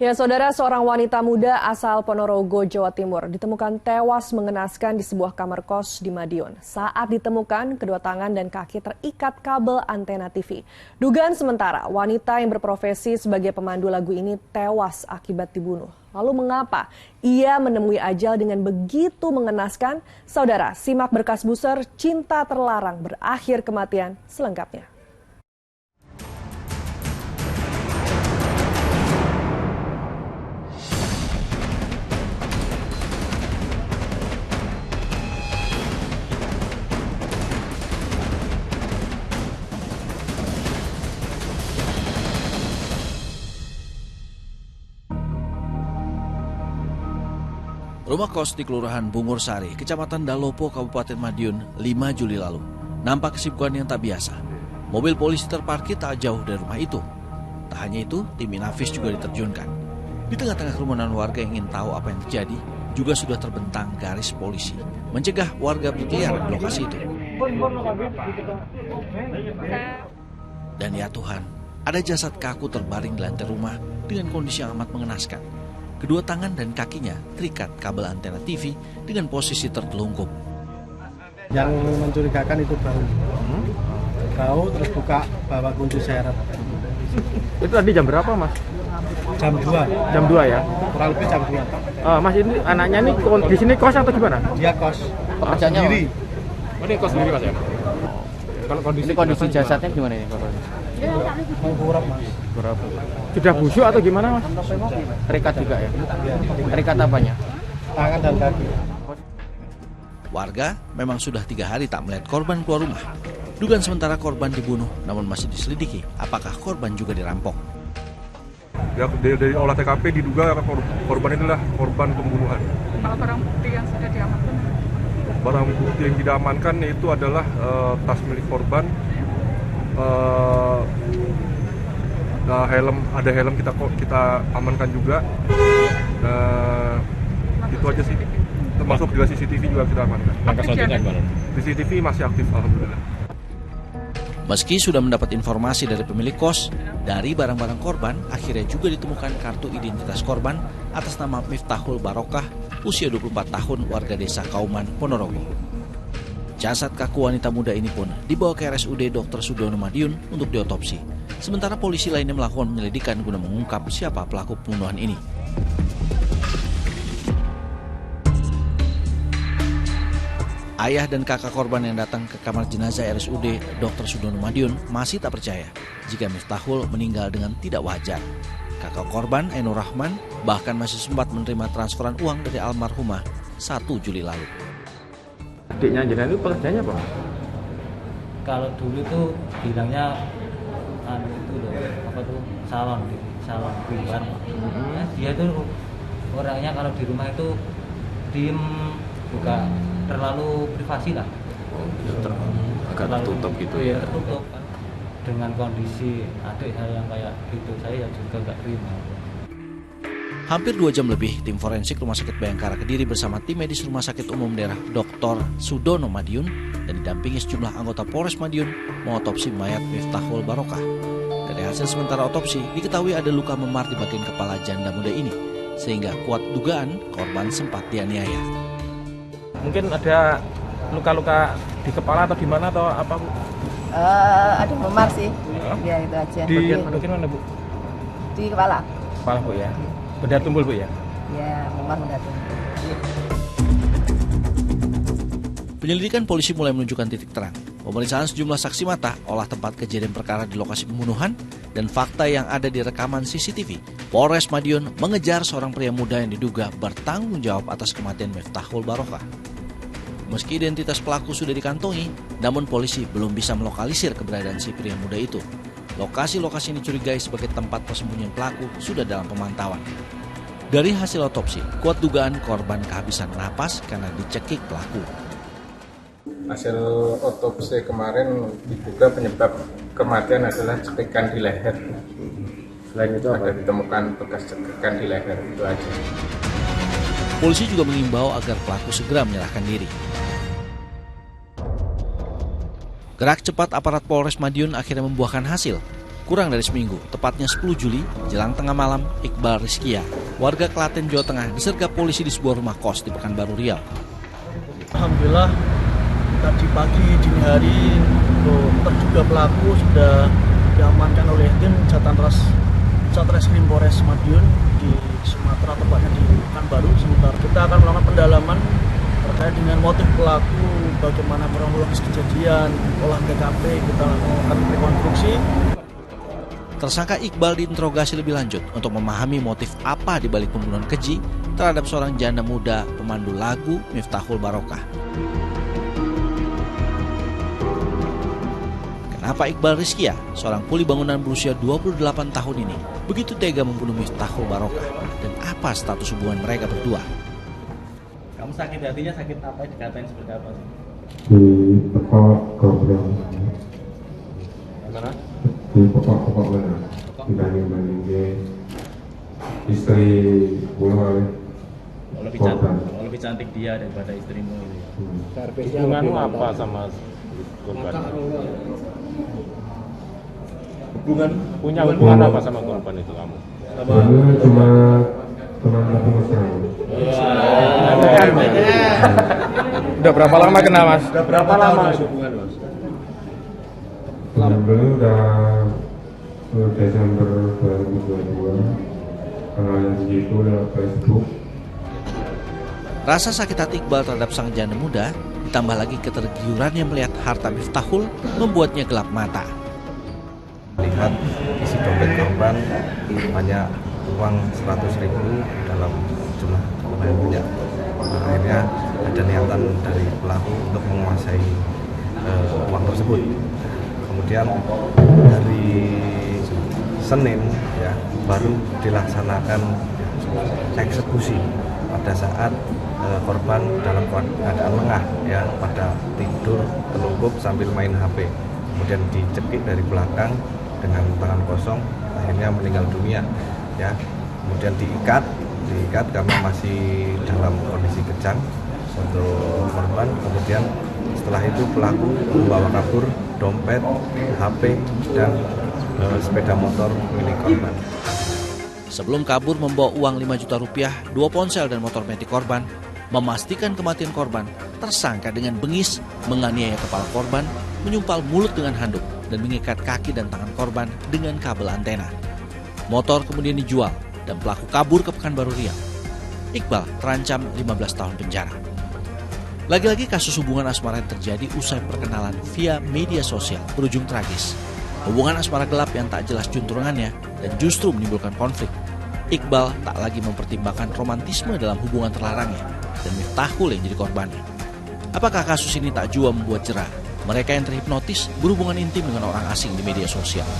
Ya, saudara, seorang wanita muda asal Ponorogo, Jawa Timur ditemukan tewas mengenaskan di sebuah kamar kos di Madiun. Saat ditemukan, kedua tangan dan kaki terikat kabel antena TV. Dugaan sementara, wanita yang berprofesi sebagai pemandu lagu ini tewas akibat dibunuh. Lalu mengapa ia menemui ajal dengan begitu mengenaskan? Saudara, simak berkas buser Cinta Terlarang Berakhir Kematian selengkapnya. Rumah kos di Kelurahan Bungursari, Kecamatan Dalopo, Kabupaten Madiun, 5 Juli lalu. Nampak kesibukan yang tak biasa. Mobil polisi terparkir tak jauh dari rumah itu. Tak hanya itu, tim Inafis juga diterjunkan. Di tengah-tengah kerumunan warga yang ingin tahu apa yang terjadi, juga sudah terbentang garis polisi, mencegah warga berkeliaran di lokasi itu. Dan ya Tuhan, ada jasad kaku terbaring di lantai rumah dengan kondisi yang amat mengenaskan. Kedua tangan dan kakinya terikat kabel antena TV dengan posisi tertelungkup. Yang mencurigakan itu bau. Bau terus buka bawa kunci serep. Itu tadi jam berapa, Mas? Jam 2. Jam 2 ya? Kurang lebih jam 2. Mas, ini anaknya nih di sini kos atau gimana? Dia kos. Sendiri. Oh, ini kos sendiri, Mas ya? Kalau kondisi jasadnya gimana ini? Mengkurap, Mas. Sudah busuk atau gimana, Mas? Terikat juga ya? Terikat apanya? Tangan dan kaki. Warga memang sudah 3 hari tak melihat korban keluar rumah. Dugaan sementara korban dibunuh, namun masih diselidiki apakah korban juga dirampok. Ya, dari olah TKP diduga korban itulah korban pembunuhan. Kalau barang bukti yang sudah diamankan? Barang bukti yang diamankan itu adalah tas milik korban, ada helm kita amankan juga. Itu aja sih. Termasuk juga CCTV juga kita amankan. Langkah selanjutnya gimana? CCTV masih aktif, alhamdulillah. Meski sudah mendapat informasi dari pemilik kos, dari barang-barang korban akhirnya juga ditemukan kartu identitas korban atas nama Miftahul Barokah, usia 24 tahun, warga desa Kauman, Ponorogo. Jasad kaku wanita muda ini pun dibawa ke RSUD Dr. Sudono Madiun untuk diotopsi. Sementara polisi lainnya melakukan penyelidikan guna mengungkap siapa pelaku pembunuhan ini. Ayah dan kakak korban yang datang ke kamar jenazah RSUD Dr. Sudono Madiun masih tak percaya jika Miftahul meninggal dengan tidak wajar. Kakak korban, Ainur Rahman, bahkan masih sempat menerima transferan uang dari almarhumah 1 Juli lalu. Adiknya jenazah itu pekerjaannya apa? Kalau dulu tuh bilangnya salon pribadi. Dia tuh orangnya kalau di rumah itu diem, buka terlalu privasi lah. Agak tertutup gitu ya. Tertutup kan. Dengan kondisi adik saya yang kayak gitu, saya juga nggak terima. Hampir 2 jam lebih, tim forensik Rumah Sakit Bayangkara Kediri bersama tim medis Rumah Sakit Umum Daerah Dr. Sudono Madiun dan didampingi sejumlah anggota Polres Madiun mengotopsi mayat Miftahul Barokah. Dari hasil sementara otopsi, diketahui ada luka memar di bagian kepala janda muda ini, sehingga kuat dugaan korban sempat dianiaya. Mungkin ada luka-luka di kepala atau di mana atau apa, Bu? Ada memar sih. Ya itu aja. Di bagian mana, Bu? Di kepala. Kepala, Bu ya. Benda tumpul, Bu ya? Ya, memar benda tumpul. Penyelidikan polisi mulai menunjukkan titik terang. Pemeriksaan sejumlah saksi mata, olah tempat kejadian perkara di lokasi pembunuhan, dan fakta yang ada di rekaman CCTV. Polres Madiun mengejar seorang pria muda yang diduga bertanggung jawab atas kematian Miftahul Barokah. Meski identitas pelaku sudah dikantongi, namun polisi belum bisa melokalisir keberadaan si pria muda itu. Lokasi-lokasi yang dicurigai sebagai tempat persembunyian pelaku sudah dalam pemantauan. Dari hasil otopsi, kuat dugaan korban kehabisan napas karena dicekik pelaku. Hasil otopsi kemarin diduga penyebab kematian adalah cekikan di leher. Selain itu ada ditemukan bekas cekikan di leher, itu aja. Polisi juga mengimbau agar pelaku segera menyerahkan diri. Gerak cepat aparat Polres Madiun akhirnya membuahkan hasil. Kurang dari seminggu, tepatnya 10 Juli, jelang tengah malam, Iqbal Rizkia, warga Klaten, Jawa Tengah, disergap polisi di sebuah rumah kos di Pekanbaru Riau. Alhamdulillah tadi pagi dini hari terduga pelaku sudah diamankan oleh tim Satreskrim Polres Madiun di Sumatera, tepatnya di Pekanbaru. Sementara kita akan melakukan pendalaman terkait dengan motif pelaku, bagaimana kronologis kejadian, olah TKP, kita lakukan rekonstruksi. Tersangka Iqbal diinterogasi lebih lanjut untuk memahami motif apa di balik pembunuhan keji terhadap seorang janda muda pemandu lagu Miftahul Barokah. Kenapa Iqbal Rizkia, seorang kuli bangunan berusia 28 tahun ini, begitu tega membunuh Miftahul Barokah, dan apa status hubungan mereka berdua? Kamu sakit hatinya sakit apa? Dikatain seperti apa? Di pekok korban. Mana? Di pokok mana? Dibanding istri pulang lebih cantik dia daripada istrimu itu. Hubunganmu apa sama korban? Punya hubungan apa sama korban itu kamu? Sebenarnya cuma satu mesra. Udah berapa lama kenal, Mas? Berapa lama hubungan, Mas? Sebelumnya udah Desember 2022. Kenalan segitu lewat Facebook. Rasa sakit hati Iqbal terhadap sang janda muda, ditambah lagi ketergiurannya melihat harta Miftahul, membuatnya gelap mata. Lihat isi dompet korban banyak uang 100.000 dalam jumlah lumayan banyak. Akhirnya ada niatan dari pelaku untuk menguasai uang tersebut. Kemudian dari Senin ya baru dilaksanakan eksekusi pada saat korban dalam keadaan lengah ya, pada tidur telungkup sambil main HP. Kemudian dicekik dari belakang dengan tangan kosong, akhirnya meninggal dunia ya. Kemudian diikat karena masih dalam kondisi kejang untuk korban. Kemudian setelah itu pelaku membawa kabur dompet, HP, dan sepeda motor milik korban. Sebelum kabur membawa uang 5 juta rupiah, 2 ponsel dan motor metik korban, memastikan kematian korban, tersangka dengan bengis menganiaya kepala korban, menyumpal mulut dengan handuk, dan mengikat kaki dan tangan korban dengan kabel antena. Motor kemudian dijual dan pelaku kabur ke Pekanbaru Riau. Iqbal terancam 15 tahun penjara. Lagi-lagi kasus hubungan asmara yang terjadi usai perkenalan via media sosial berujung tragis. Hubungan asmara gelap yang tak jelas juntrungannya dan justru menimbulkan konflik. Iqbal tak lagi mempertimbangkan romantisme dalam hubungan terlarangnya dan Miftahul yang jadi korbannya. Apakah kasus ini tak jua membuat jera mereka yang terhipnotis berhubungan intim dengan orang asing di media sosial?